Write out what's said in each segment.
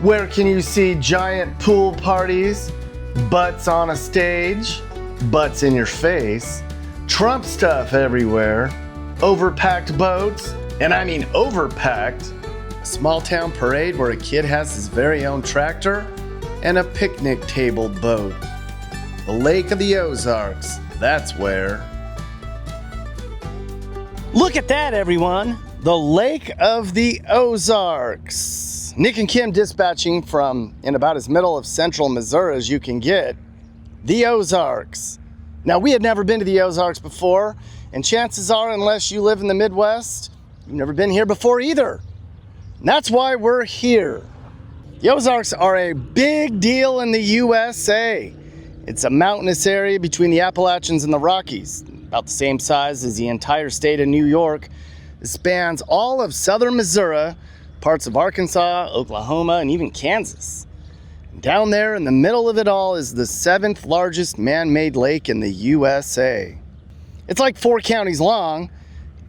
Where can you see giant pool parties, butts on a stage, butts in your face, Trump stuff everywhere, overpacked boats, and I mean overpacked, a small town parade where a kid has his very own tractor, and a picnic table boat. The Lake of the Ozarks, that's where. Look at that, everyone! The Lake of the Ozarks. Nick and Kim dispatching from in about as middle of central Missouri as you can get. The Ozarks. Now, we had never been to the Ozarks before, and chances are, unless you live in the Midwest, you've never been here before either. And that's why we're here. The Ozarks are a big deal in the USA. It's a mountainous area between the Appalachians and the Rockies, about the same size as the entire state of New York. It spans all of southern Missouri, parts of Arkansas, Oklahoma, and even Kansas. And down there in the middle of it all is the 7th largest man-made lake in the USA. It's like 4 counties long.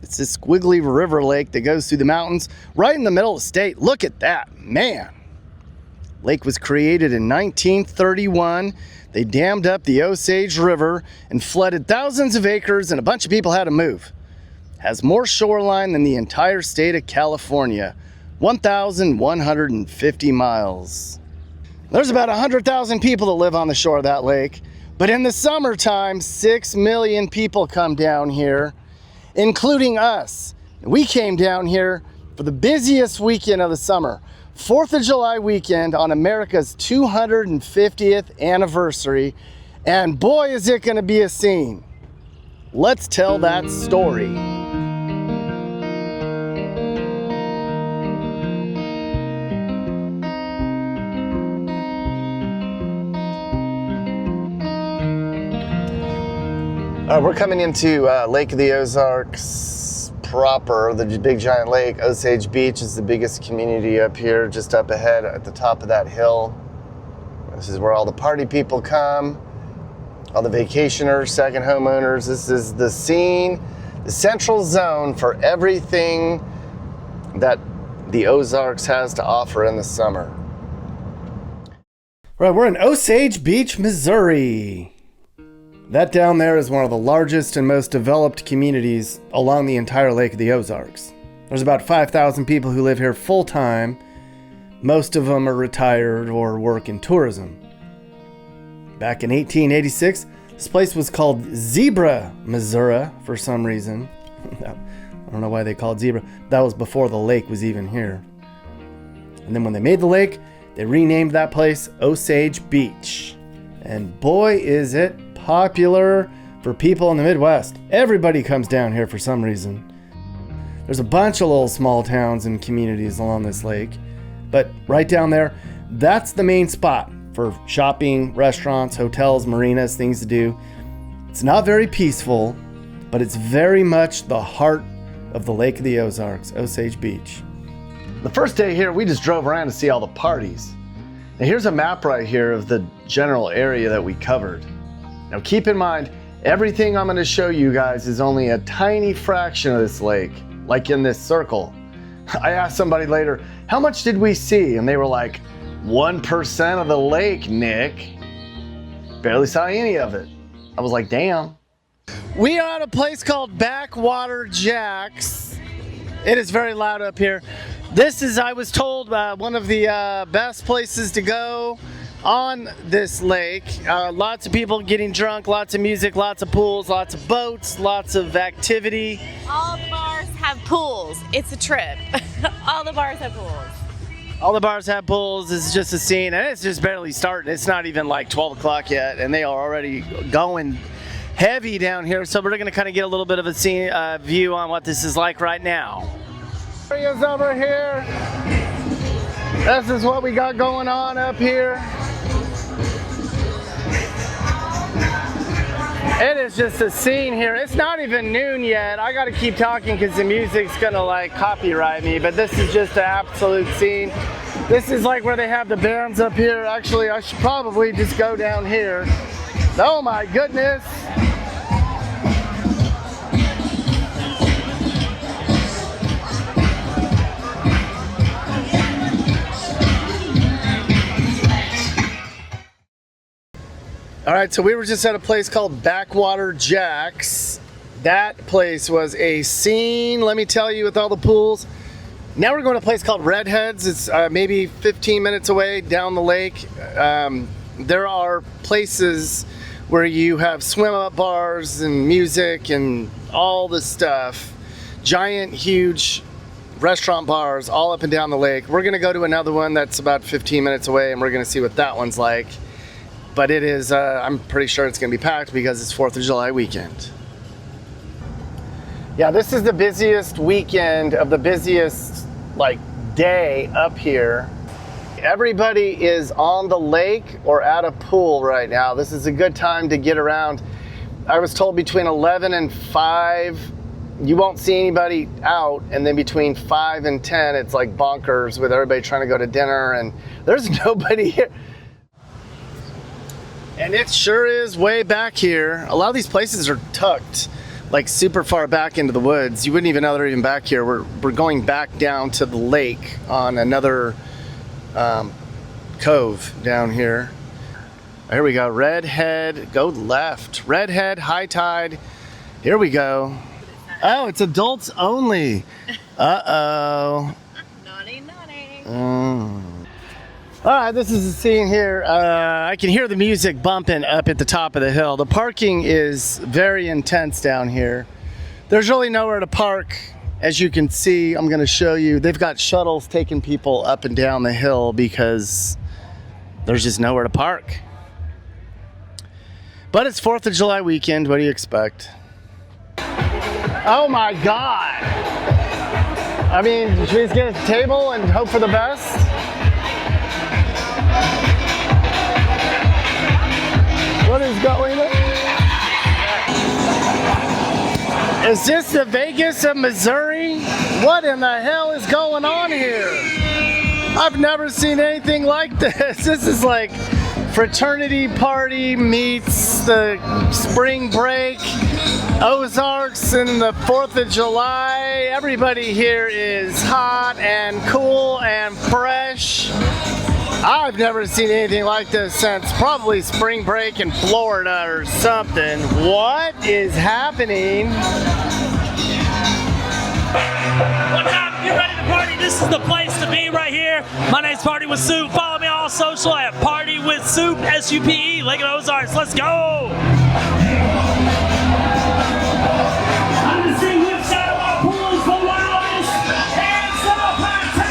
It's this squiggly river lake that goes through the mountains right in the middle of the state. Look at that, man. Lake was created in 1931. They dammed up the Osage River and flooded thousands of acres, and a bunch of people had to move. Has more shoreline than the entire state of California, 1,150 miles. There's about 100,000 people that live on the shore of that lake, but in the summertime, 6 million people come down here, including us. We came down here for the busiest weekend of the summer, 4th of July weekend on America's 250th anniversary, and boy is it gonna be a scene. Let's tell that story. We're coming into Lake of the Ozarks proper, the big giant lake. Osage Beach is the biggest community up here, just up ahead at the top of that hill. This is where all the party people come, all the vacationers, second homeowners. This is the scene, the central zone for everything that the Ozarks has to offer in the summer. Right, we're in Osage Beach, Missouri. That down there is one of the largest and most developed communities along the entire Lake of the Ozarks. There's about 5,000 people who live here full time. Most of them are retired or work in tourism. Back in 1886, this place was called Zebra, Missouri, for some reason. I don't know why they called it Zebra. That was before the lake was even here. And then when they made the lake, they renamed that place Osage Beach. And boy, is it popular for people in the Midwest. Everybody comes down here for some reason. There's a bunch of little small towns and communities along this lake, but right down there, that's the main spot for shopping, restaurants, hotels, marinas, things to do. It's not very peaceful, but it's very much the heart of the Lake of the Ozarks, Osage Beach. The first day here, we just drove around to see all the parties. Now here's a map right here of the general area that we covered. Now keep in mind, everything I'm going to show you guys is only a tiny fraction of this lake, like in this circle. I asked somebody later, how much did we see? And they were like, 1% of the lake, Nick. Barely saw any of it. I was like, damn. We are at a place called Backwater Jack's. It is very loud up here. This is, I was told, one of the best places to go on this lake. Lots of people getting drunk, lots of music, lots of pools, lots of boats, lots of activity. All the bars have pools. It's a trip. All the bars have pools. All the bars have pools. It's just a scene, and it's just barely starting. It's not even like 12 o'clock yet, and they are already going heavy down here. So we're going to kind of get a little bit of a scene, view on what this is like right now. Areas over here. This is what we got going on up here. It is just a scene here. It's not even noon yet. I gotta keep talking because the music's gonna like copyright me, but this is just an absolute scene. This is like where they have the bands up here. Actually, I should probably just go down here. Oh my goodness. All right, so we were just at a place called Backwater Jack's. That place was a scene, let me tell you, with all the pools. Now we're going to a place called Redheads. It's maybe 15 minutes away down the lake. There are places where you have swim up bars and music and all this stuff. Giant, huge restaurant bars all up and down the lake. We're going to go to another one that's about 15 minutes away, and we're going to see what that one's like. But it is, I'm pretty sure it's going to be packed because it's 4th of July weekend. Yeah, this is the busiest weekend of the busiest, like, day up here. Everybody is on the lake or at a pool right now. This is a good time to get around. I was told between 11 and 5, you won't see anybody out. And then between 5 and 10, it's like bonkers with everybody trying to go to dinner. And there's nobody here. And it sure is way back here. A lot of these places are tucked like super far back into the woods. You wouldn't even know they're even back here. We're going back down to the lake on another cove down here. Here we go. Redhead, go left. Redhead, high tide. Here we go. Oh, it's adults only. Uh-oh. Naughty, naughty. All right, this is the scene here. I can hear the music bumping up at the top of the hill. The parking is very intense down here. There's really nowhere to park. As you can see, I'm going to show you. They've got shuttles taking people up and down the hill because there's just nowhere to park. But it's 4th of July weekend. What do you expect? Oh my God. I mean, should we just get a table and hope for the best? What is going on? Is this the Vegas of Missouri? What in the hell is going on here? I've never seen anything like this. This is like fraternity party meets the spring break, Ozarks and the 4th of July. Everybody here is hot and cool and fresh. I've never seen anything like this since probably spring break in Florida or something. What is happening? What's up? Get ready to party. This is the place to be right here. My name's Party with Soup. Follow me on social at Party with Soup, SUPE, Lake of the Ozarks. Let's go. I'm the sing whip side of our pools, the wildest, and so patriotic.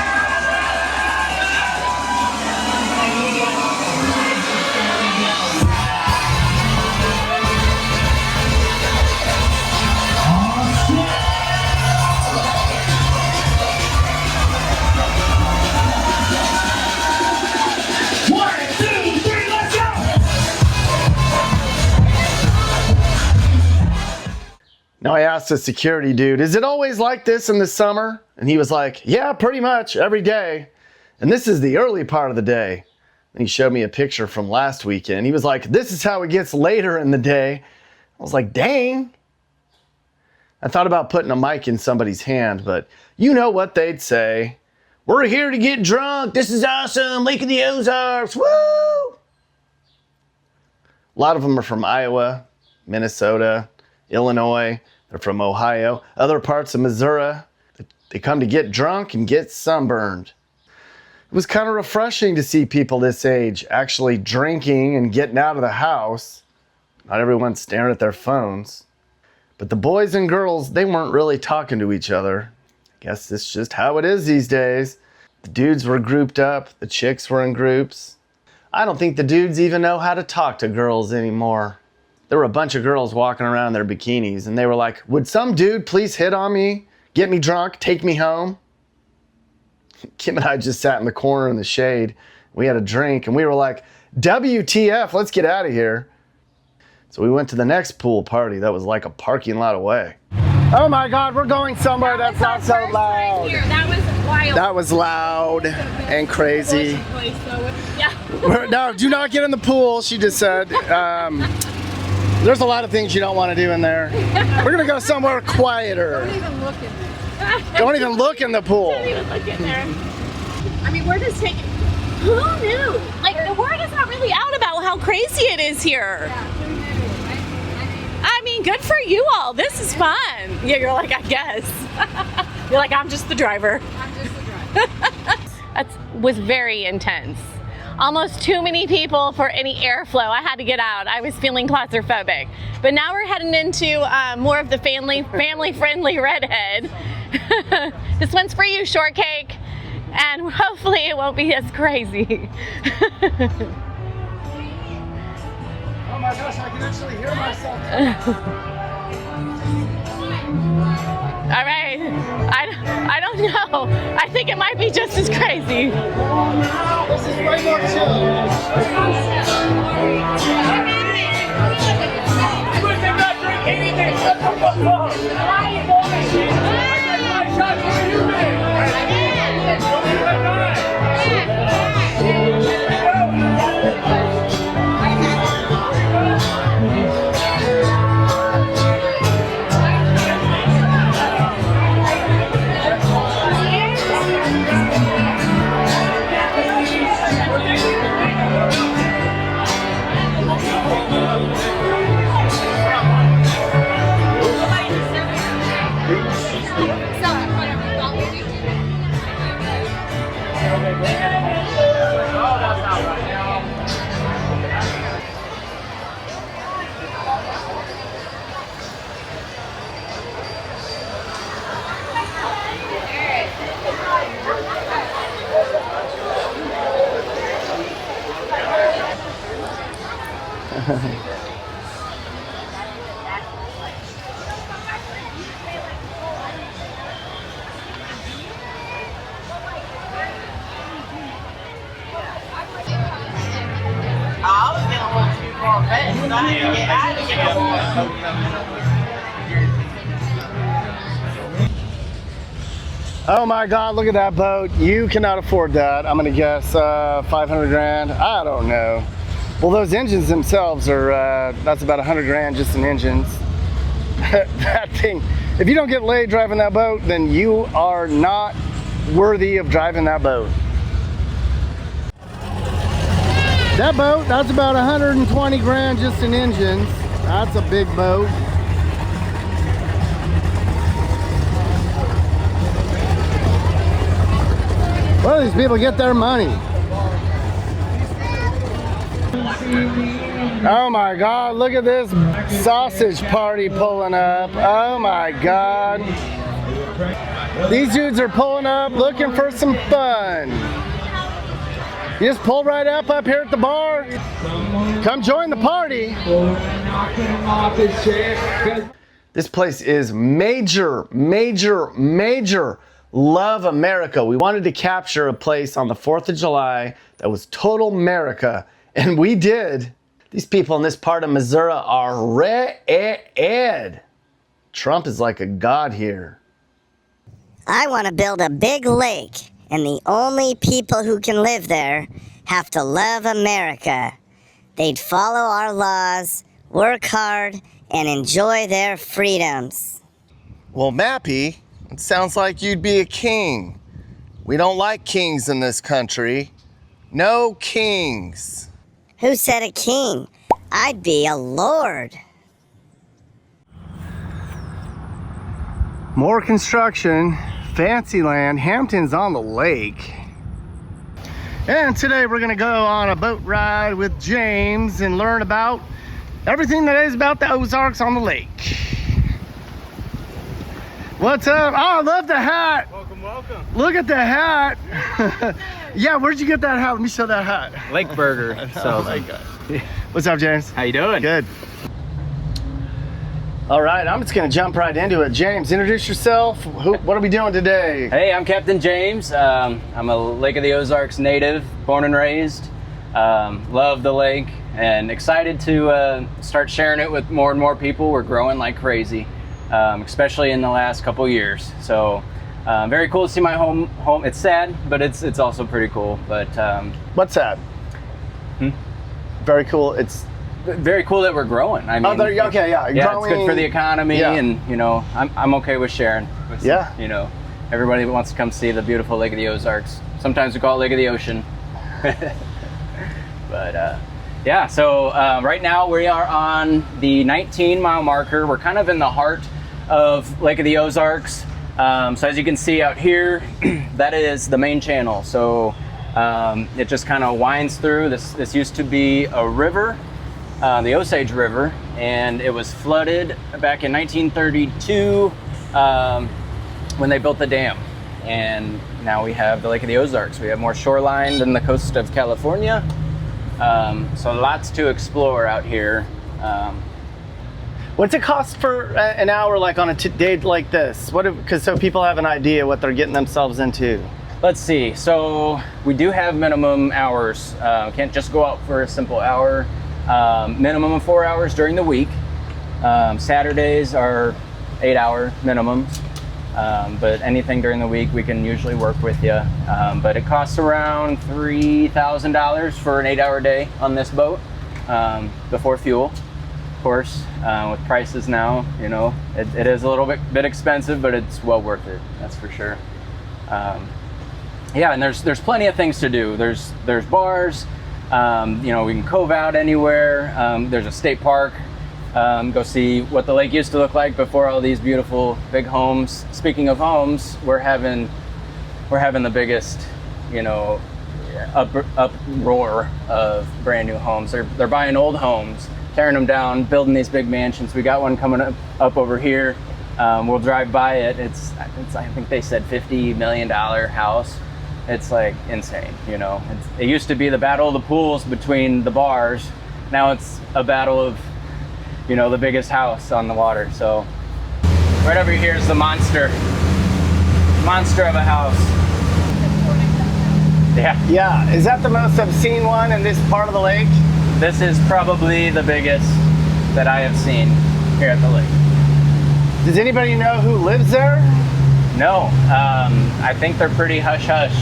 Now I asked the security dude, is it always like this in the summer? And he was like, yeah, pretty much every day. And this is the early part of the day. And he showed me a picture from last weekend. He was like, this is how it gets later in the day. I was like, dang. I thought about putting a mic in somebody's hand, but you know what they'd say. We're here to get drunk. This is awesome. Lake of the Ozarks. Woo! A lot of them are from Iowa, Minnesota, Illinois. They're from Ohio, other parts of Missouri. They come to get drunk and get sunburned. It was kind of refreshing to see people this age actually drinking and getting out of the house. Not everyone's staring at their phones. But the boys and girls, they weren't really talking to each other. I guess it's just how it is these days. The dudes were grouped up, the chicks were in groups. I don't think the dudes even know how to talk to girls anymore. There were a bunch of girls walking around in their bikinis, and they were like, would some dude please hit on me, get me drunk, take me home? Kim and I just sat in the corner in the shade. We had a drink, and we were like, WTF, let's get out of here. So we went to the next pool party that was like a parking lot away. Oh my God, we're going somewhere that's not so loud. Right here. That was wild. That was loud and crazy. Yeah. No, do not get in the pool, she just said. There's a lot of things you don't want to do in there. We're gonna go somewhere quieter. Don't even look in there. Don't even look in the pool. Don't even look in there. I mean, we're just taking Who knew? Like, the word is not really out about how crazy it is here. I mean, good for you all. This is fun. Yeah, you're like, I guess. You're like, I'm just the driver. That was very intense. Almost too many people for any airflow. I had to get out. I was feeling claustrophobic. But now we're heading into more of the family-friendly redhead. This one's for you, Shortcake. And hopefully it won't be as crazy. Oh my gosh, I can actually hear myself. All right, I don't know. I think it might be just as crazy. This is way more chill. Oh my God, look at that boat. You cannot afford that. I'm gonna guess 500 grand. I don't know. Well, those engines themselves are, that's about 100 grand just in engines. That thing, if you don't get laid driving that boat, then you are not worthy of driving that boat. That boat, that's about 120 grand just in engines. That's a big boat. Where do these people get their money? Oh my God, look at this sausage party pulling up. Oh my God. These dudes are pulling up looking for some fun. You just pull right up here at the bar. Come join the party. This place is major love America. We wanted to capture a place on the 4th of July that was total America, and we did. These people in this part of Missouri are red. Trump is like a god here. I want to build a big lake, and the only people who can live there have to love America. They'd follow our laws, work hard, and enjoy their freedoms. Well, Mappy, it sounds like you'd be a king. We don't like kings in this country. No kings. Who said a king? I'd be a lord. More construction, fancy land, Hampton's on the lake. And today we're gonna go on a boat ride with James and learn about everything that is about the Ozarks on the lake. What's up? Oh, I love the hat. Welcome. Look at the hat. Yeah, where'd you get that hat? Let me show that hat. Lake Burger. Oh my God. What's up, James? How you doing? Good. All right, I'm just gonna jump right into it. James, introduce yourself. What are we doing today? Hey, I'm Captain James. I'm a Lake of the Ozarks native, born and raised. Love the lake and excited to start sharing it with more and more people. We're growing like crazy, especially in the last couple years. So very cool to see my home. It's sad, but it's also pretty cool. But What's that? Very cool. It's very cool that we're growing. I mean, okay, yeah. Yeah, growing, it's good for the economy, yeah. and you know, I'm okay with sharing. With, Yeah. You know, everybody wants to come see the beautiful Lake of the Ozarks. Sometimes we call it Lake of the Ocean. But yeah, so right now we are on the 19-mile marker. We're kind of in the heart of Lake of the Ozarks. So as you can see out here, that is the main channel. So it just kind of winds through. This used to be a river, the Osage River, and it was flooded back in 1932 when they built the dam. And now we have the Lake of the Ozarks. We have more shoreline than the coast of California. So lots to explore out here. What's it cost for an hour, like on a day like this? Because so people have an idea what they're getting themselves into. Let's see. So we do have minimum hours. Can't just go out for a simple hour. Minimum of 4 hours during the week. Saturdays are 8-hour minimums. But anything during the week we can usually work with you. But it costs around $3,000 for an 8-hour day on this boat, before fuel, of course. With prices now, you know, it is a little bit expensive, but it's well worth it, that's for sure. Yeah, and there's plenty of things to do. There's bars, you know, we can cove out anywhere. There's a state park. Go see what the lake used to look like before all these beautiful big homes. Speaking of homes, we're having the biggest, you know, uproar of brand new homes. They're buying old homes, tearing them down, building these big mansions. We got one coming up over here. We'll drive by it. It's I think they said $50 million house. It's like insane, you know. It used to be the battle of the pools between the bars. Now it's a battle of, you know, the biggest house on the water. So right over here is the monster of a house. Yeah, is that the most obscene one in this part of the lake? This is probably the biggest that I have seen here at the lake. Does anybody know who lives there? No, I think they're pretty hush-hush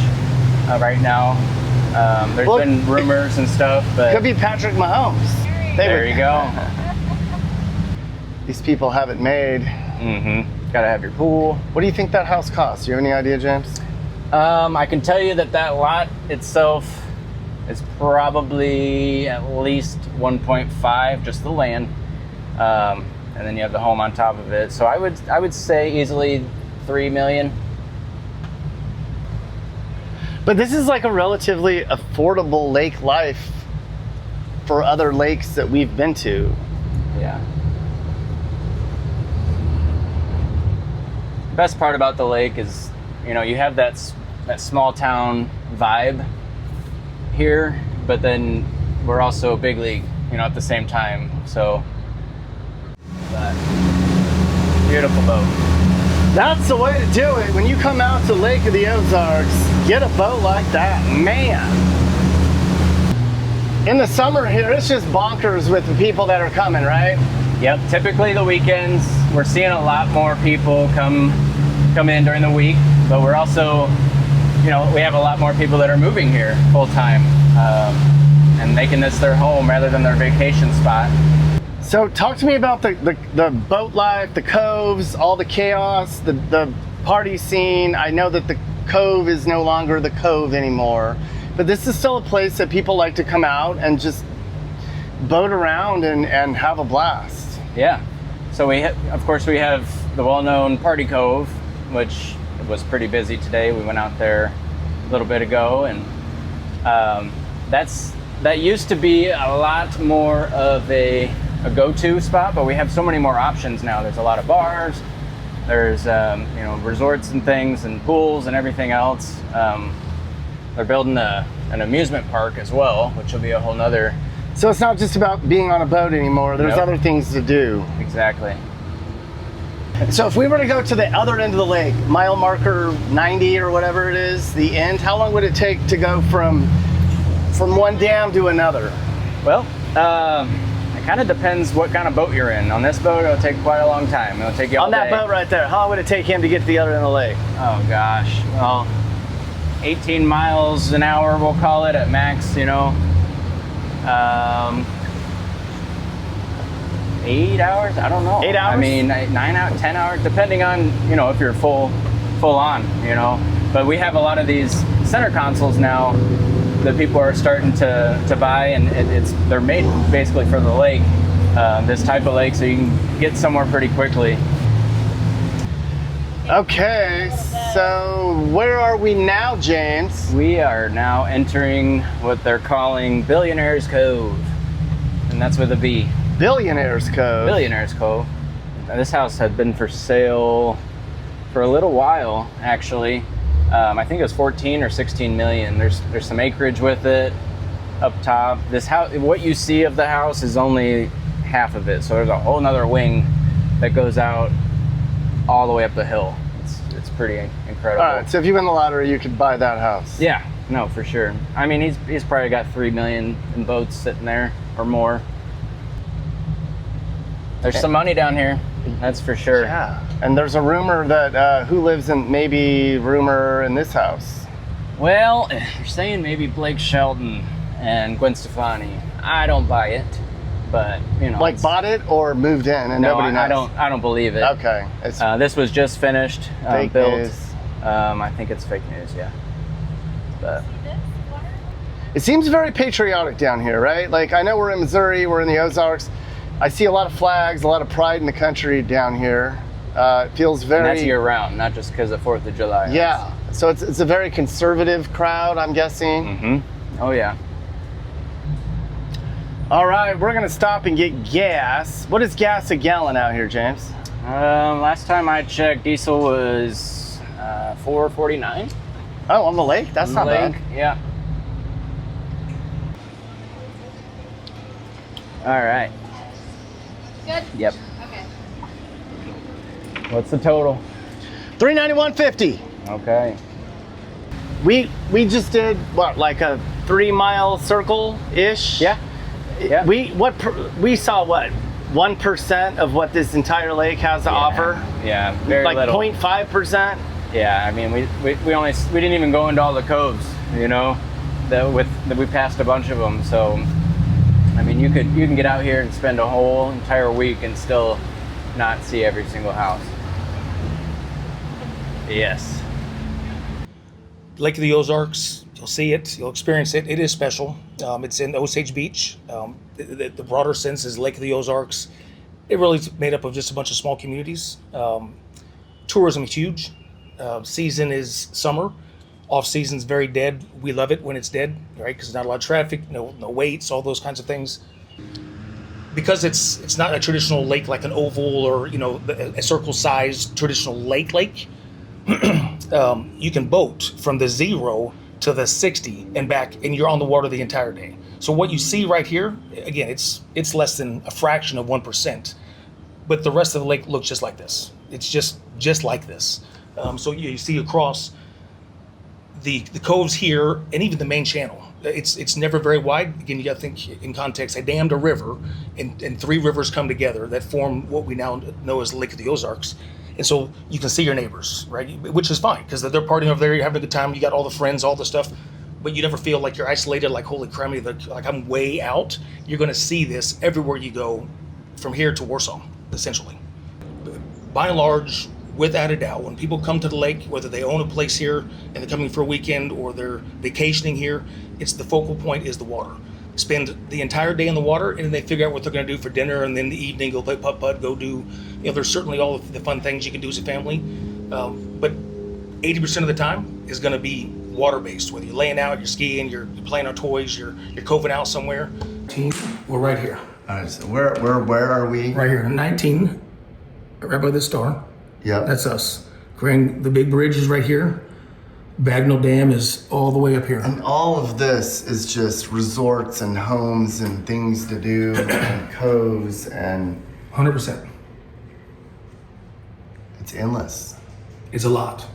right now. There's been rumors and stuff, but could be Patrick Mahomes. There you go. These people have it made. Mm-hmm. Gotta have your pool. What do you think that house costs? Do you have any idea, James? I can tell you that lot itself is probably at least 1.5, just the land. And then you have the home on top of it. So I would say easily 3 million. But this is like a relatively affordable lake life for other lakes that we've been to. Yeah. Best part about the lake is, you know, you have that small town vibe here, but then we're also big league, you know, at the same time. So, but beautiful boat. That's the way to do it. When you come out to Lake of the Ozarks, get a boat like that, man. In the summer here, it's just bonkers with the people that are coming, right? Yep, typically the weekends, we're seeing a lot more people come in during the week, but we're also, you know, we have a lot more people that are moving here full time and making this their home rather than their vacation spot. So talk to me about the boat life, the coves, all the chaos, the party scene. I know that the cove is no longer the cove anymore, but this is still a place that people like to come out and just boat around and have a blast. Yeah. So of course we have the well-known Party Cove, which was pretty busy today. We went out there a little bit ago, and that used to be a lot more of a go-to spot, but we have so many more options now. There's a lot of bars, there's you know, resorts and things and pools and everything else. They're building an amusement park as well, which will be a whole nother. So it's not just about being on a boat anymore. There's other things to do. Exactly. So if we were to go to the other end of the lake, mile marker 90 or whatever it is, the end, how long would it take to go from one dam to another? Well, it kind of depends what kind of boat you're in. On this boat, it'll take quite a long time. It'll take you all on that day. boat right there, how long would it take him to get to the other end of the lake? Oh gosh, well, 18 miles an hour, we'll call it at max, you know. 8 hours? I don't know. 8 hours? I mean, 9 out, 10 hours, depending on, you know, if you're full on, you know. But we have a lot of these center consoles now that people are starting to buy, and they're made basically for the lake, this type of lake, so you can get somewhere pretty quickly. Okay, so where are we now, James? We are now entering what they're calling Billionaire's Cove, and that's with a B. Billionaire's Cove. Billionaire's Cove. This house had been for sale for a little while, actually. I think it was 14 or 16 million. There's some acreage with it up top. This house, what you see of the house is only half of it. So there's a whole nother wing that goes out all the way up the hill. It's pretty incredible. All right, so if you win the lottery, you could buy that house. Yeah, no, for sure. I mean, he's probably got 3 million in boats sitting there or more. There's some money down here, that's for sure. Yeah, and there's a rumor that who lives in this house? Well, you're saying maybe Blake Shelton and Gwen Stefani. I don't buy it, but you know. Like bought it or moved in and No, nobody knows? I don't believe it. Okay. It's This was just finished, fake built. news. I think it's fake news, yeah. But It seems very patriotic down here, right? Like, I know we're in Missouri, we're in the Ozarks. I see a lot of flags, a lot of pride in the country down here. It feels very... and that's year round, not just because of 4th of July. Yeah, so it's a very conservative crowd, I'm guessing. Mm-hmm. Oh, yeah. All right, we're gonna stop and get gas. What is gas a gallon out here, James? Last time I checked, diesel was $4.49. Oh, on the lake? That's not bad. Yeah. All right. Good? Yep. Okay. What's the total? $391.50. Okay. We just did what, like a 3-mile circle ish? Yeah. Yeah. We saw what, 1% of what this entire lake has to offer? Yeah, very like little. 0.5%? Yeah, I mean, we didn't even go into all the coves, you know, that we passed a bunch of them. So, I mean, you can get out here and spend a whole entire week and still not see every single house. Yes. Lake of the Ozarks, you'll see it, you'll experience it. It is special. It's in Osage Beach. The broader sense is Lake of the Ozarks. It really is made up of just a bunch of small communities. Tourism is huge. Season is summer. Off season's very dead. We love it when it's dead, right? Because not a lot of traffic, no waits, all those kinds of things. Because it's not a traditional lake like an oval or a circle-sized traditional lake. You can boat from the 0 to the 60 and back, and you're on the water the entire day. So what you see right here, again, it's less than a fraction of 1%, but the rest of the lake looks just like this. It's just like this. So you see across the coves here, and even the main channel. It's never very wide. Again, you got to think in context. I dammed a river, and 3 rivers come together that form what we now know as Lake of the Ozarks. And so you can see your neighbors, right? Which is fine, because they're partying over there, you're having a good time, you got all the friends, all the stuff, but you never feel like you're isolated, like, holy crap, like I'm way out. You're gonna see this everywhere you go from here to Warsaw, essentially. By and large, without a doubt, when people come to the lake, whether they own a place here and they're coming for a weekend or they're vacationing here, it's the focal point is the water. Spend the entire day in the water, and then they figure out what they're going to do for dinner, and then the evening go play putt-putt, go do, there's certainly all of the fun things you can do as a family, but 80% of the time is going to be water-based, whether you're laying out, you're skiing, you're playing on toys, you're coving out somewhere. We're right here. All right, so where are we? Right here, 19, right by the star. Yep. That's us. The big bridge is right here. Bagnell Dam is all the way up here. And all of this is just resorts and homes and things to do and coves and 100%. it's endless. It's a lot.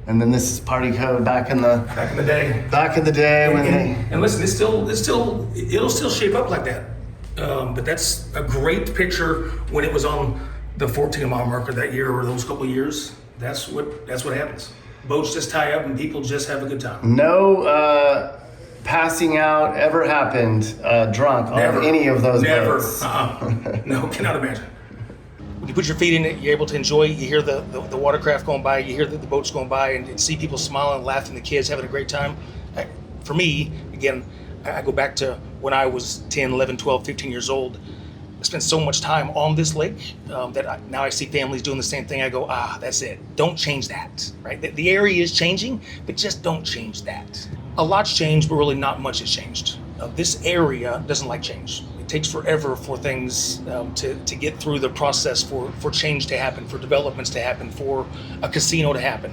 And then this is Party Cove back in the day. Back in the day when And listen, it'll still shape up like that. But that's a great picture when it was on the 14-mile marker that year or those couple of years. That's what happens. Boats just tie up and people just have a good time. No passing out ever happened drunk on any of those boats. No, cannot imagine. You put your feet in it, you're able to enjoy it. You hear the watercraft going by, you hear the boats going by, and see people smiling, laughing, the kids having a great time. For me, again, I go back to when I was 10, 11, 12, 15 years old. I spent so much time on this lake that now I see families doing the same thing. I go, that's it. Don't change that, right? The area is changing, but just don't change that. A lot's changed, but really not much has changed. This area doesn't like change. It takes forever for things to get through the process for change to happen, for developments to happen, for a casino to happen.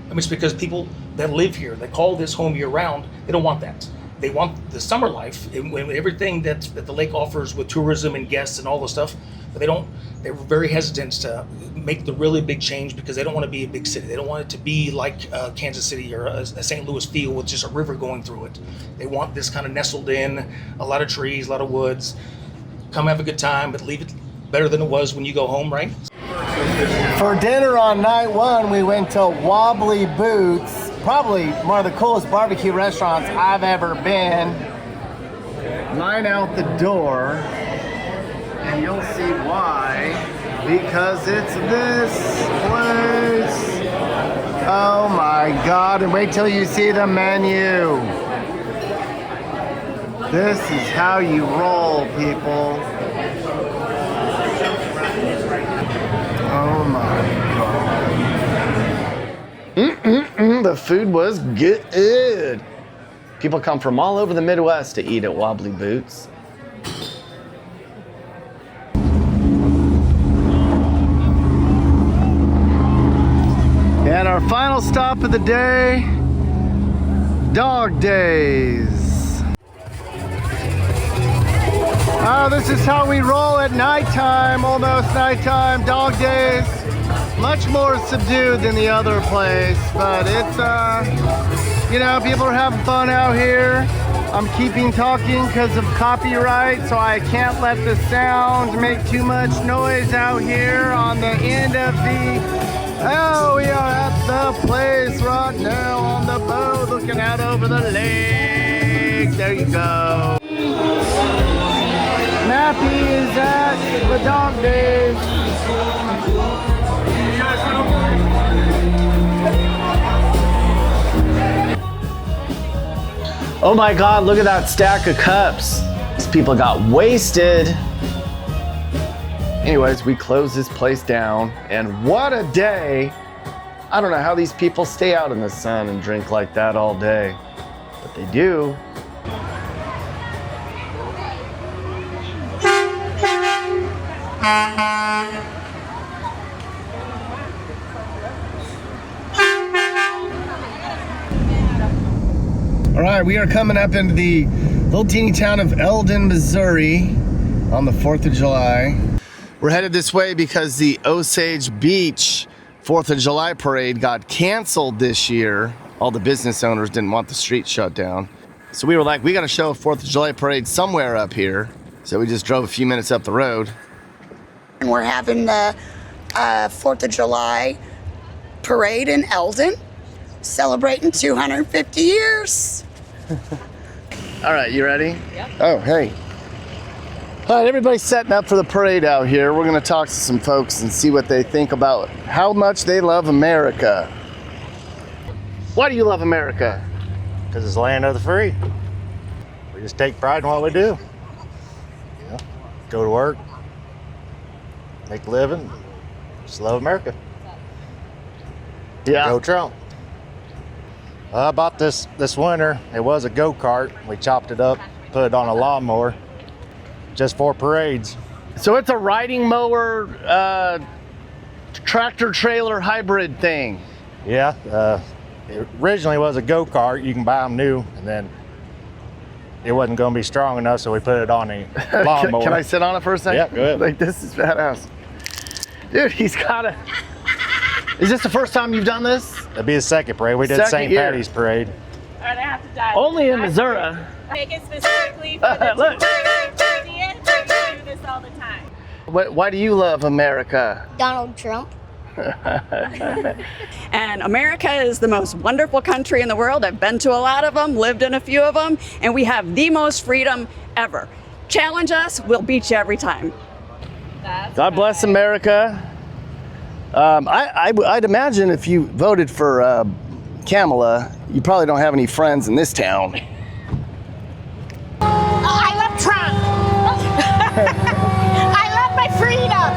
I mean, it's because people that live here, that call this home year round, they don't want that. They want the summer life, everything that the lake offers with tourism and guests and all the stuff, but they're very hesitant to make the really big change because they don't want to be a big city. They don't want it to be like Kansas City or a St. Louis feel with just a river going through it. They want this kind of nestled in, a lot of trees, a lot of woods. Come have a good time, but leave it better than it was when you go home, right? For dinner on night one, we went to Wobbly Boots. Probably one of the coolest barbecue restaurants I've ever been. Line out the door, and you'll see why. Because it's this place. Oh my God, and wait till you see the menu. This is how you roll, people. Oh my God. The food was good. People come from all over the Midwest to eat at Wobbly Boots. And our final stop of the day, Dog Days. Oh, this is how we roll at nighttime, almost nighttime, Dog Days. Much more subdued than the other place, but it's, you know, people are having fun out here. I'm keeping talking because of copyright, so I can't let the sound make too much noise out here on the end of the... Oh, we are at the place right now on the boat, looking out over the lake. There you go. Mappy is at the Dog Days. Oh my God, look at that stack of cups. These people got wasted. Anyways, we close this place down, and what a day. I don't know how these people stay out in the sun and drink like that all day, but they do. All right, we are coming up into the little teeny town of Eldon, Missouri on the 4th of July. We're headed this way because the Osage Beach 4th of July parade got canceled this year. All the business owners didn't want the street shut down. So we were like, we got to show a 4th of July parade somewhere up here. So we just drove a few minutes up the road. And we're having the 4th of July parade in Eldon, celebrating 250 years. All right, you ready? Yep. Oh, hey. All right, everybody's setting up for the parade out here. We're gonna talk to some folks and see what they think about how much they love America. Why do you love America? Because it's the land of the free. We just take pride in what we do. You know, go to work, make a living, just love America. Yeah. Go Trump. I bought this winter. It was a go-kart. We chopped it up, put it on a lawnmower, just for parades. So it's a riding mower, tractor trailer hybrid thing. Yeah, it originally was a go-kart. You can buy them new, and then it wasn't going to be strong enough, so we put it on a lawnmower. Can I sit on it for a second? Yeah, go ahead. Like, this is badass. Dude, he's got a... Is this the first time you've done this? That'd be the second parade. We did St. Patty's parade. All right, I have to dive. Only in Missouri. Make it specifically for the Look. enthusiasts, or you do this all the time? Why do you love America? Donald Trump. And America is the most wonderful country in the world. I've been to a lot of them, lived in a few of them, and we have the most freedom ever. Challenge us, we'll beat you every time. God bless America. I'd imagine if you voted for Kamala, you probably don't have any friends in this town. I love Trump. I love my freedom.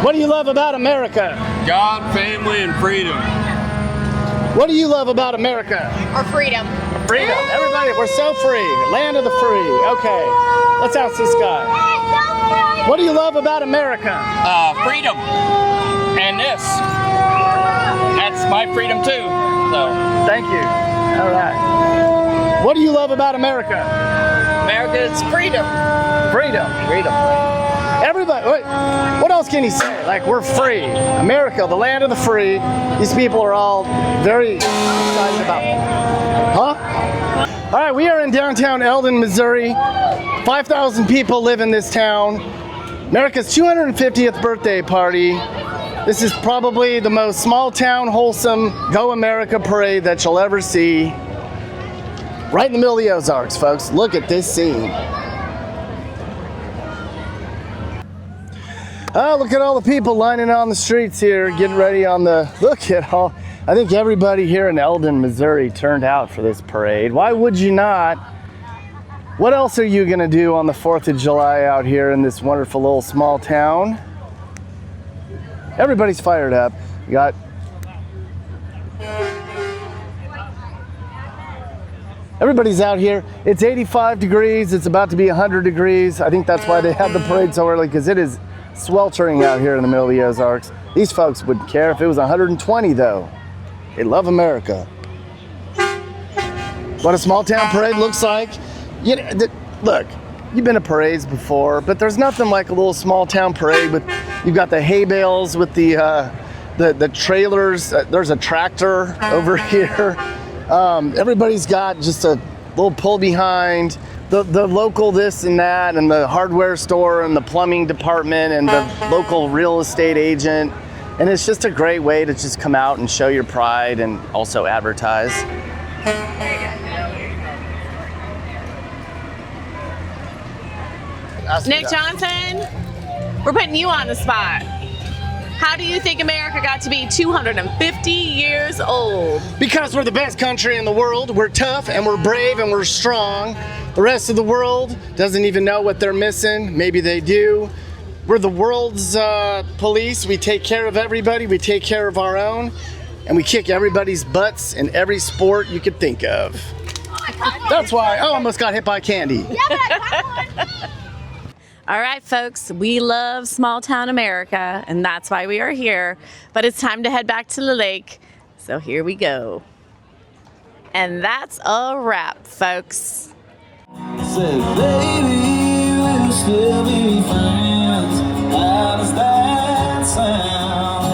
What do you love about America? God, family, and freedom. What do you love about America? Or freedom. Freedom. Everybody, we're so free. Land of the free. Okay, let's ask this guy. What do you love about America? Freedom. And this. That's my freedom too. So. Thank you. All right. What do you love about America? America's freedom. Freedom. Freedom. Everybody, wait, what else can he say? Like, we're free. America, the land of the free. These people are all very excited about it. Huh? All right, we are in downtown Eldon, Missouri. 5,000 people live in this town. America's 250th birthday party. This is probably the most small town, wholesome, Go America parade that you'll ever see. Right in the middle of the Ozarks, folks. Look at this scene. Oh, look at all the people lining on the streets here, getting ready on the, look at all, I think everybody here in Eldon, Missouri turned out for this parade. Why would you not? What else are you gonna do on the 4th of July out here in this wonderful little small town? Everybody's fired up. You got everybody's out here. It's 85 degrees. It's about to be 100 degrees. I think that's why they had the parade so early, because it is sweltering out here in the middle of the Ozarks. These folks wouldn't care if it was 120 though. They love America. What a small town parade looks like. You know, look, you've been to parades before, but there's nothing like a little small town parade with, you've got the hay bales with the trailers. There's a tractor over here. Everybody's got just a little pull behind. The local this and that, and the hardware store, and the plumbing department, and the local real estate agent. And it's just a great way to just come out and show your pride and also advertise. Nick Johnson, we're putting you on the spot. How do you think America got to be 250 years old? Because we're the best country in the world. We're tough and we're brave and we're strong. The rest of the world doesn't even know what they're missing. Maybe they do. We're the world's police. We take care of everybody. We take care of our own. And we kick everybody's butts in every sport you could think of. That's why I almost got hit by candy. All right, folks, we love small town America, and that's why we are here. But it's time to head back to the lake. So here we go. And that's a wrap, folks. Said, baby, we'll still be friends. How does that sound?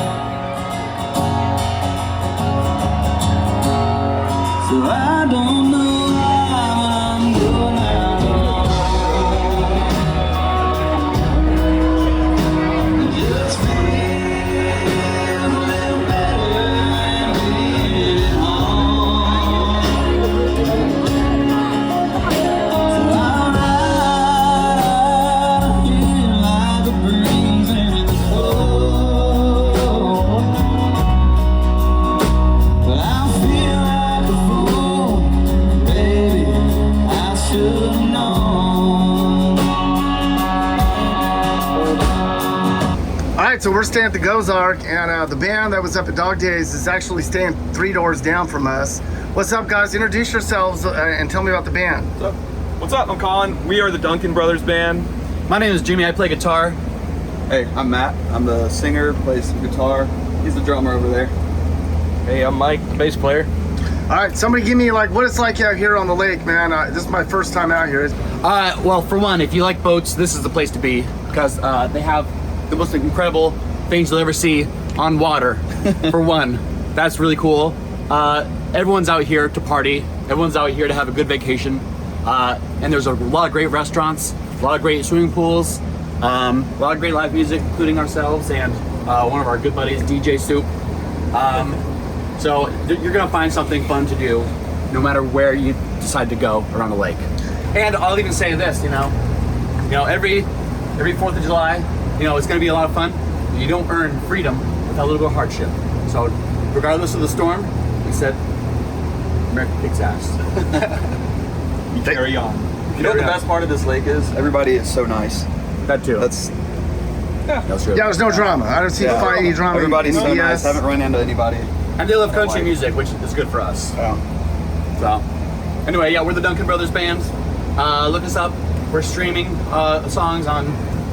So I don't know why, but I'm going out alone. It just feels a little better than being at home. So I ride here like a breeze in the cold. But I feel like a fool, baby, I should've known. All right, so we're staying at the Ozark, and the band that was up at Dog Days is actually staying 3 doors down from us. What's up, guys? Introduce yourselves and tell me about the band. What's up? I'm Colin. We are the Duncan Brothers Band. My name is Jimmy. I play guitar. Hey, I'm Matt. I'm the singer, plays guitar. He's the drummer over there. Hey, I'm Mike, the bass player. All right, somebody give me like what it's like out here on the lake, man. This is my first time out here. Well, for one, if you like boats, this is the place to be, because they have the most incredible things you'll ever see on water. For one, that's really cool. Everyone's out here to party. Everyone's out here to have a good vacation. And there's a lot of great restaurants, a lot of great swimming pools, a lot of great live music, including ourselves and one of our good buddies, DJ Soup. So you're gonna find something fun to do no matter where you decide to go around the lake. And I'll even say this, you know, every every 4th of July, you know, it's going to be a lot of fun. You don't earn freedom without a little bit of hardship. So regardless of the storm, we said, America kicks ass. You carry on. You know what the best part of this lake is? Everybody is so nice. That too. That's Yeah, there's no drama. I don't see any drama. Everybody's so nice. Haven't run into anybody. And they love country music, which is good for us. So, anyway, yeah, we're the Duncan Brothers Band. Look us up. We're streaming songs on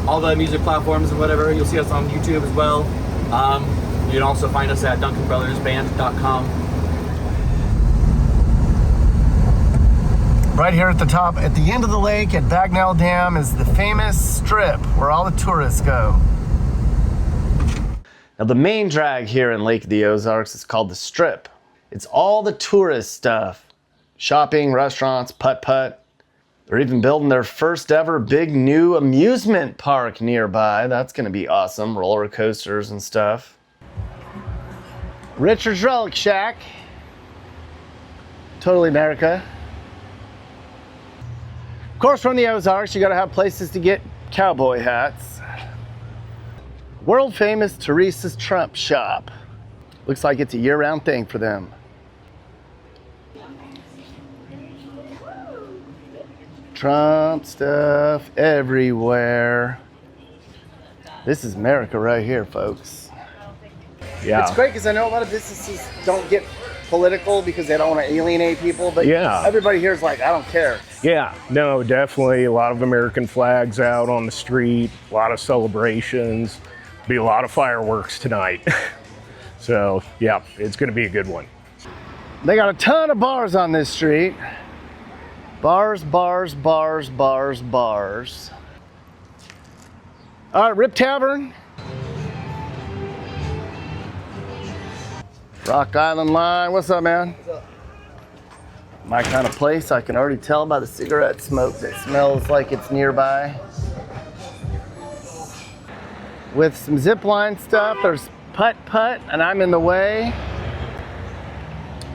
all the music platforms and whatever. You'll see us on YouTube as well. You can also find us at DuncanBrothersBand.com. Right here at the top, at the end of the lake at Bagnell Dam is the famous strip where all the tourists go. Now the main drag here in Lake of the Ozarks is called the Strip. It's all the tourist stuff. Shopping, restaurants, putt-putt. They're even building their first ever big new amusement park nearby. That's gonna be awesome. Roller coasters and stuff. Richard's Relic Shack. Totally America. Of course, from the Ozarks, you gotta have places to get cowboy hats. World famous Teresa's Trump Shop. Looks like it's a year-round thing for them. Trump stuff everywhere. This is America right here, folks. Yeah. It's great because I know a lot of businesses don't get political because they don't want to alienate people, but yeah, everybody here is like, I don't care. Yeah, no, definitely a lot of American flags out on the street, a lot of celebrations, be a lot of fireworks tonight. So yeah, it's gonna be a good one. They got a ton of bars on this street. Bars, bars, bars, bars, bars. All right, Rip Tavern. Rock Island Line, what's up, man? What's up? My kind of place, I can already tell by the cigarette smoke that smells like it's nearby. With some zip line stuff, there's putt-putt, and I'm in the way.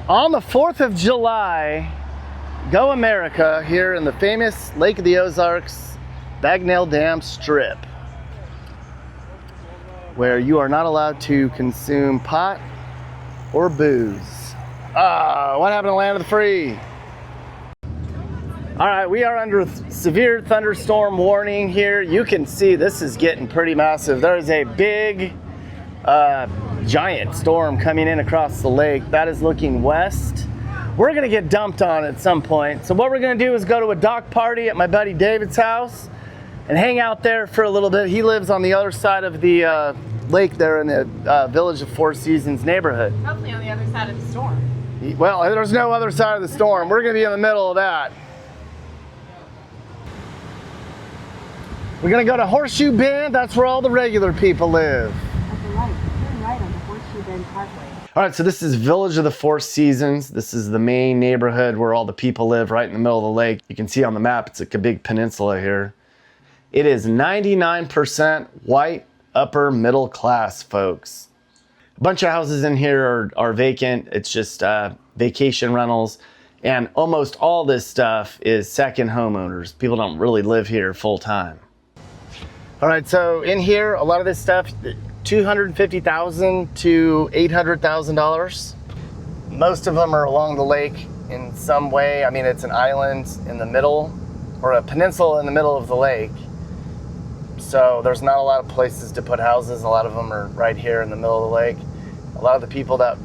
On the 4th of July, go America here in the famous Lake of the Ozarks, Bagnell Dam Strip, where you are not allowed to consume pot or booze. What happened to Land of the Free? All right, we are under severe thunderstorm warning here. You can see this is getting pretty massive. There is a big, giant storm coming in across the lake. That is looking west. We're gonna get dumped on at some point. So what we're gonna do is go to a dock party at my buddy David's house and hang out there for a little bit. He lives on the other side of the lake there in the Village of Four Seasons neighborhood. Hopefully on the other side of the storm. Well, there's no other side of the storm. We're gonna be in the middle of that. We're gonna go to Horseshoe Bend. That's where all the regular people live. Turn right on the Horseshoe Bend Parkway. All right, so this is Village of the Four Seasons. This is the main neighborhood where all the people live, right in the middle of the lake. You can see on the map, it's like a big peninsula here. It is 99% white, upper middle class folks. A bunch of houses in here are vacant. It's just vacation rentals. And almost all this stuff is second homeowners. People don't really live here full time. All right, so in here, a lot of this stuff, $250,000 to $800,000. Most of them are along the lake in some way. I mean, it's an island in the middle, or a peninsula in the middle of the lake. So there's not a lot of places to put houses. A lot of them are right here in the middle of the lake. A lot of the people that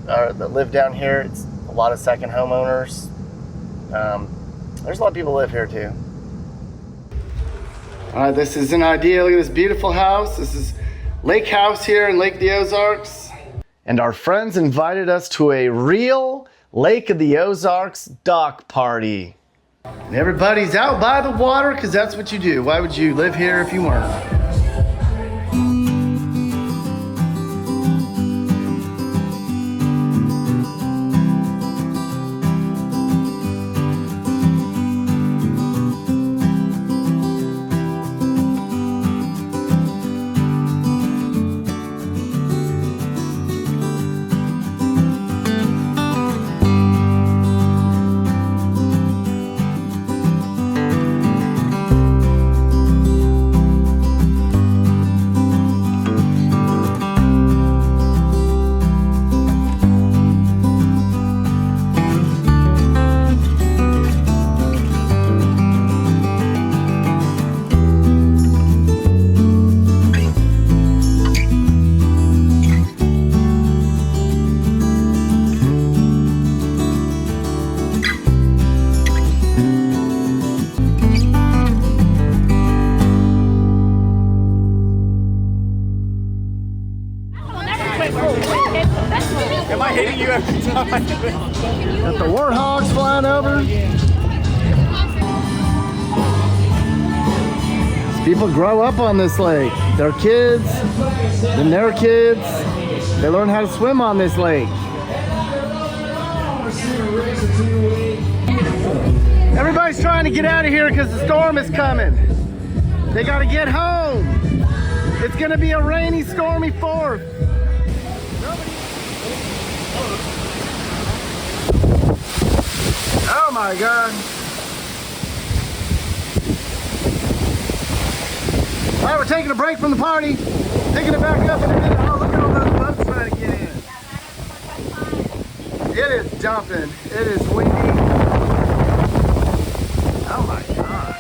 live down here, it's a lot of second homeowners. There's a lot of people live here too. All right, this is an idea. Look at this beautiful house. This is Lake House here in Lake of the Ozarks. And our friends invited us to a real Lake of the Ozarks dock party. And everybody's out by the water because that's what you do. Why would you live here if you weren't? water. People grow up on this lake. Their kids, then their kids, they learn how to swim on this lake. Everybody's trying to get out of here because the storm is coming. They got to get home. It's going to be a rainy, stormy 4th. Oh my God. All right, we're taking a break from the party. Picking it back up in a minute. Oh, look at all those boats trying to get in. It is dumping. It is windy. Oh my God.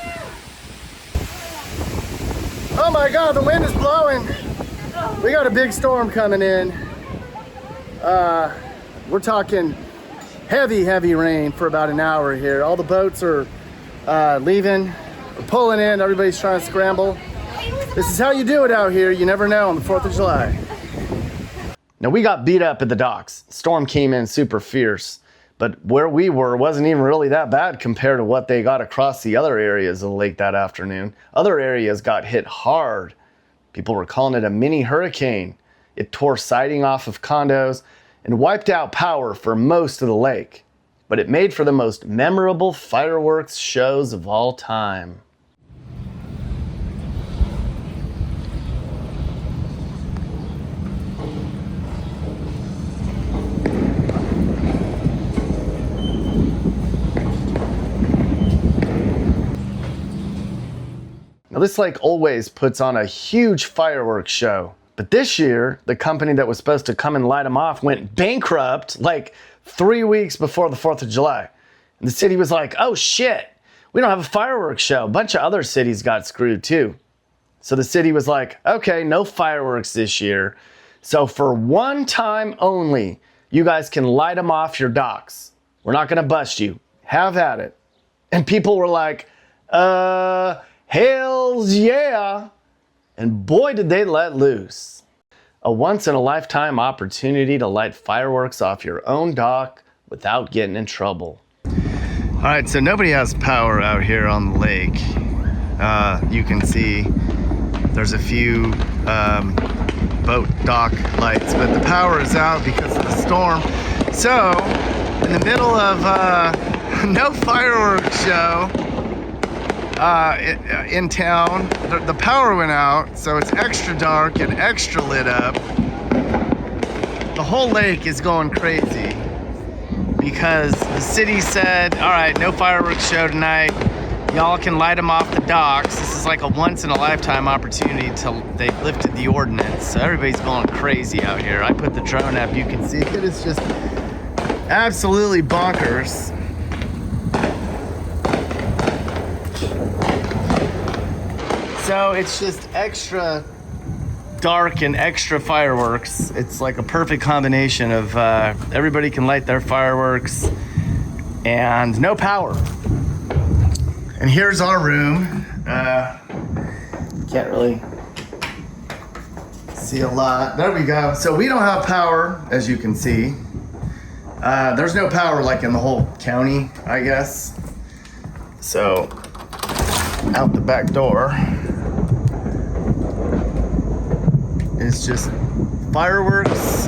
Oh my God, the wind is blowing. We got a big storm coming in. We're talking heavy, heavy rain for about an hour here. All the boats are leaving, pulling in. Everybody's trying to scramble. This is how you do it out here. You never know on the 4th of July. Now, we got beat up at the docks. Storm came in super fierce, but where we were wasn't even really that bad compared to what they got across the other areas of the lake that afternoon. Other areas got hit hard. People were calling it a mini hurricane. It tore siding off of condos and wiped out power for most of the lake. But it made for the most memorable fireworks shows of all time. Now, this lake always puts on a huge fireworks show, but this year, the company that was supposed to come and light them off went bankrupt like 3 weeks before the 4th of July. And the city was like, oh shit, we don't have a fireworks show. A bunch of other cities got screwed too. So the city was like, okay, no fireworks this year. So for one time only, you guys can light them off your docks. We're not gonna bust you. Have at it. And people were like, hells yeah. And boy, did they let loose. A once-in-a-lifetime opportunity to light fireworks off your own dock without getting in trouble. All right, so nobody has power out here on the lake. You can see there's a few boat dock lights, but the power is out because of the storm. So, in the middle of no fireworks show, in town, the power went out, so it's extra dark and extra lit up. The whole lake is going crazy because the city said, all right, no fireworks show tonight. Y'all can light them off the docks. This is like a once-in-a-lifetime opportunity till they lifted the ordinance. So everybody's going crazy out here. I put the drone up. You can see it is just absolutely bonkers. So it's just extra dark and extra fireworks. It's like a perfect combination of everybody can light their fireworks and no power. And here's our room. Can't really see a lot. There we go. So we don't have power, as you can see. There's no power like in the whole county, I guess. So out the back door is just fireworks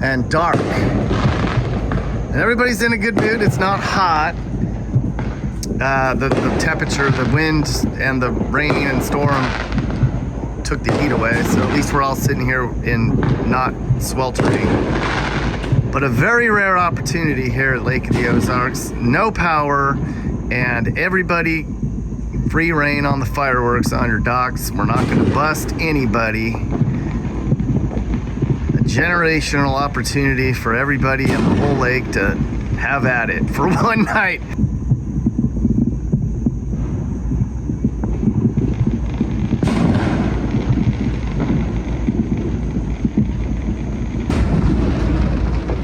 and dark. And everybody's in a good mood. It's not hot. The temperature, the wind, and the rain and storm took the heat away. So at least we're all sitting here in not sweltering. But a very rare opportunity here at Lake of the Ozarks. No power and everybody free reign on the fireworks on your docks. We're not going to bust anybody. A generational opportunity for everybody in the whole lake to have at it for one night.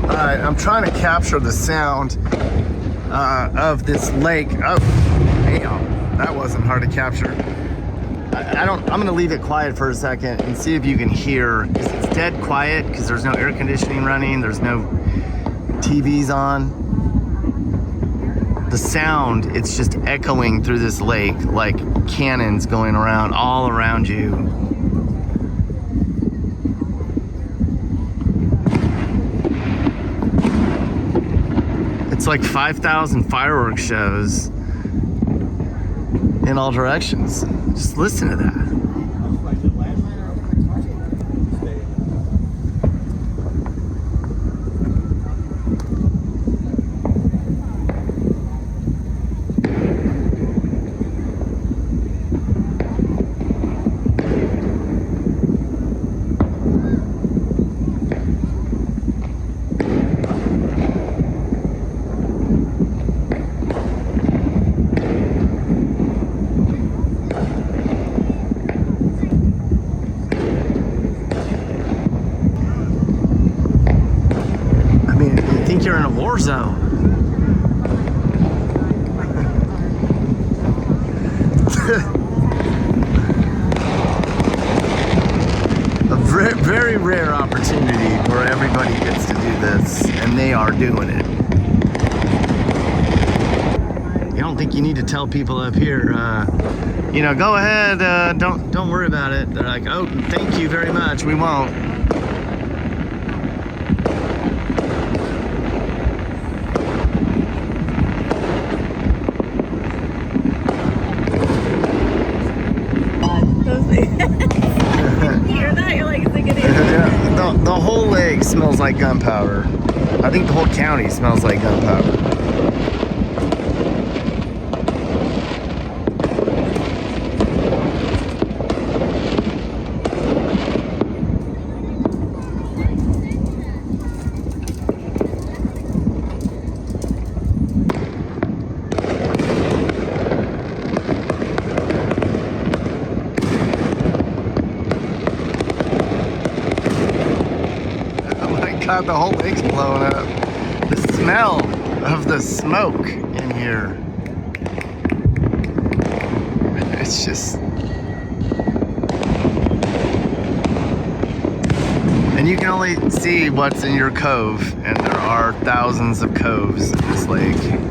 Alright, I'm trying to capture the sound of this lake. Oh, damn. That wasn't hard to capture. I'm gonna leave it quiet for a second and see if you can hear. It's dead quiet because there's no air conditioning running, there's no TVs on. the sound, it's just echoing through this lake like cannons going around all around you. It's like 5,000 fireworks shows in all directions. Just listen to that. You're in a war zone. A very rare opportunity where everybody gets to do this, and they are doing it. You don't think you need to tell people up here, you know, go ahead, don't worry about it. They're like, oh, thank you very much, we won't. The whole lake smells like gunpowder. I think the whole county smells like gunpowder. God, the whole lake's blowing up. The smell of the smoke in here. It's just... And you can only see what's in your cove, and there are thousands of coves in this lake.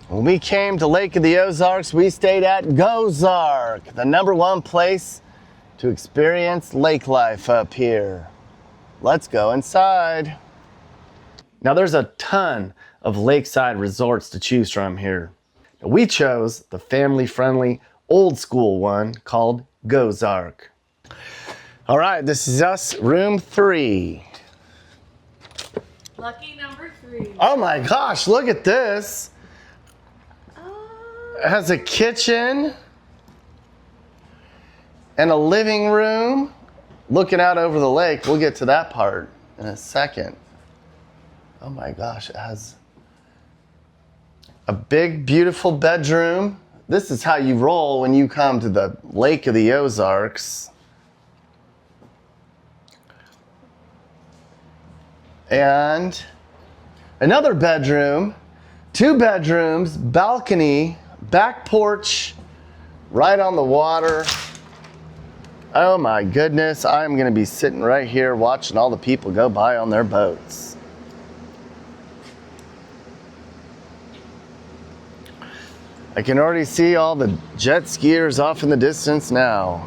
When we came to Lake of the Ozarks, we stayed at Gozark, the #1 place to experience lake life up here. Let's go inside. Now there's a ton of lakeside resorts to choose from here. We chose the family-friendly, old-school one called Gozark. All right, this is us, room 3. Lucky number 3. Oh my gosh, look at this. It has a kitchen and a living room looking out over the lake. We'll get to that part in a second. Oh my gosh, it has a big, beautiful bedroom. This is how you roll when you come to the Lake of the Ozarks. And another bedroom, 2 bedrooms, balcony, back porch, right on the water. Oh my goodness, I'm gonna be sitting right here watching all the people go by on their boats. I can already see all the jet skiers off in the distance now.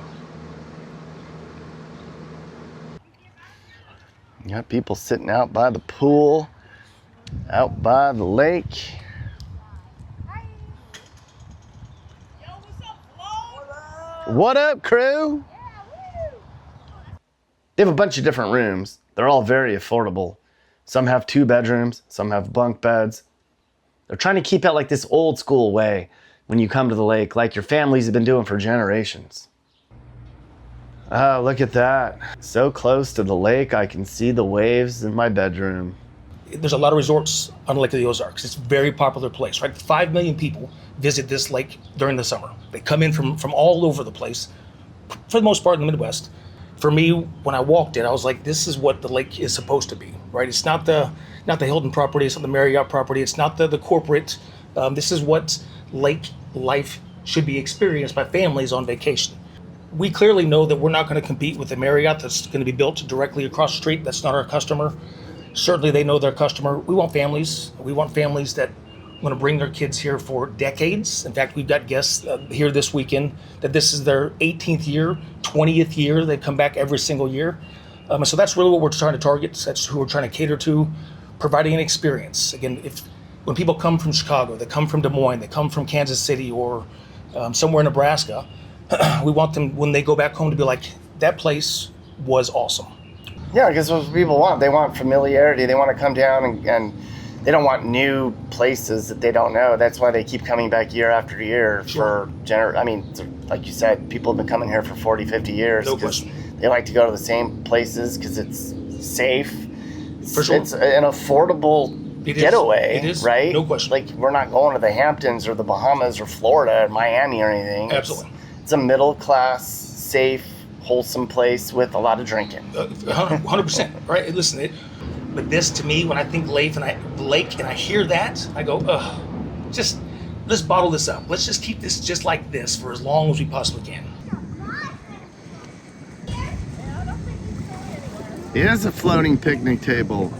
You got people sitting out by the pool, out by the lake. What up, crew? They have a bunch of different rooms. They're all very affordable. Some have 2 bedrooms, some have bunk beds. They're trying to keep it like this old school way when you come to the lake, like your families have been doing for generations. Oh, look at that. So close to the lake, I can see the waves in my bedroom. There's a lot of resorts on Lake of the Ozarks. It's a very popular place, right? 5 million people visit this lake during the summer. They come in from all over the place, for the most part in the Midwest. For me, when I walked it, I was like, this is what the lake is supposed to be, right? It's not the Hilton property, it's not the Marriott property, it's not the corporate. This is what lake life should be experienced by families on vacation. We clearly know that we're not going to compete with the Marriott that's going to be built directly across the street. That's not our customer. Certainly they know their customer. We want families. We want families that want to bring their kids here for decades. In fact, we've got guests here this weekend that this is their 18th year, 20th year. They come back every single year. So that's really what we're trying to target. That's who we're trying to cater to, providing an experience. Again, when people come from Chicago, they come from Des Moines, they come from Kansas City or somewhere in Nebraska, we want them, when they go back home, to be like, that place was awesome. Yeah, because what people want. They want familiarity. They want to come down and they don't want new places that they don't know. That's why they keep coming back year after year for, like you said, people have been coming here for 40, 50 years. No question. They like to go to the same places because it's safe. For sure. It's an affordable getaway, It is. Right? No question. Like, we're not going to the Hamptons or the Bahamas or Florida or Miami or anything. Absolutely. It's a middle class, safe, wholesome place with a lot of drinking. 100%. Right? Listen, but this, to me, when I think lake and I hear that, I go, ugh, just let's bottle this up. Let's just keep this just like this for as long as we possibly can. It is a floating picnic table.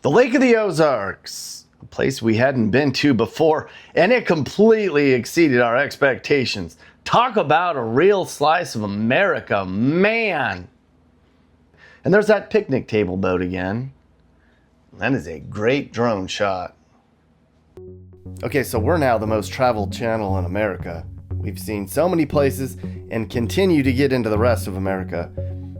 The Lake of the Ozarks, a place we hadn't been to before, and it completely exceeded our expectations. Talk about a real slice of America, man! And there's that picnic table boat again. That is a great drone shot. Okay, so we're now the most traveled channel in America. We've seen so many places and continue to get into the rest of America.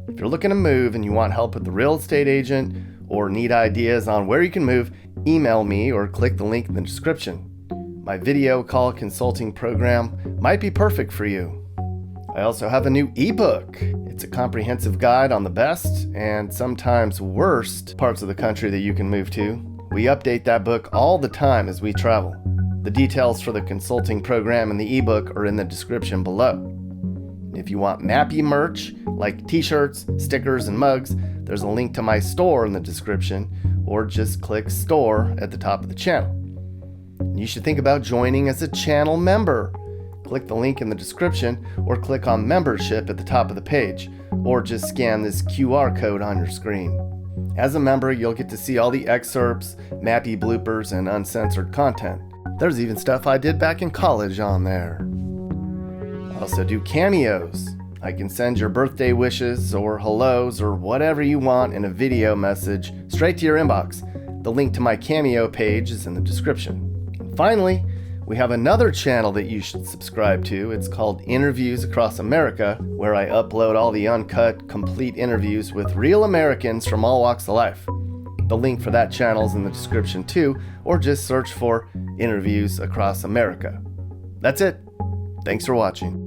If you're looking to move and you want help with the real estate agent or need ideas on where you can move, email me or click the link in the description. My video call consulting program might be perfect for you. I also have a new ebook. It's a comprehensive guide on the best and sometimes worst parts of the country that you can move to. We update that book all the time as we travel. The details for the consulting program and the ebook are in the description below. If you want Mappy merch, like t-shirts, stickers, and mugs, there's a link to my store in the description, or just click store at the top of the channel. You should think about joining as a channel member. Click the link in the description, or click on membership at the top of the page, or just scan this QR code on your screen. As a member, you'll get to see all the excerpts, Mappy bloopers, and uncensored content. There's even stuff I did back in college on there. I also do cameos. I can send your birthday wishes or hellos or whatever you want in a video message straight to your inbox. The link to my Cameo page is in the description. And finally, we have another channel that you should subscribe to. It's called Interviews Across America, where I upload all the uncut, complete interviews with real Americans from all walks of life. The link for that channel is in the description too, or just search for Interviews Across America. That's it. Thanks for watching.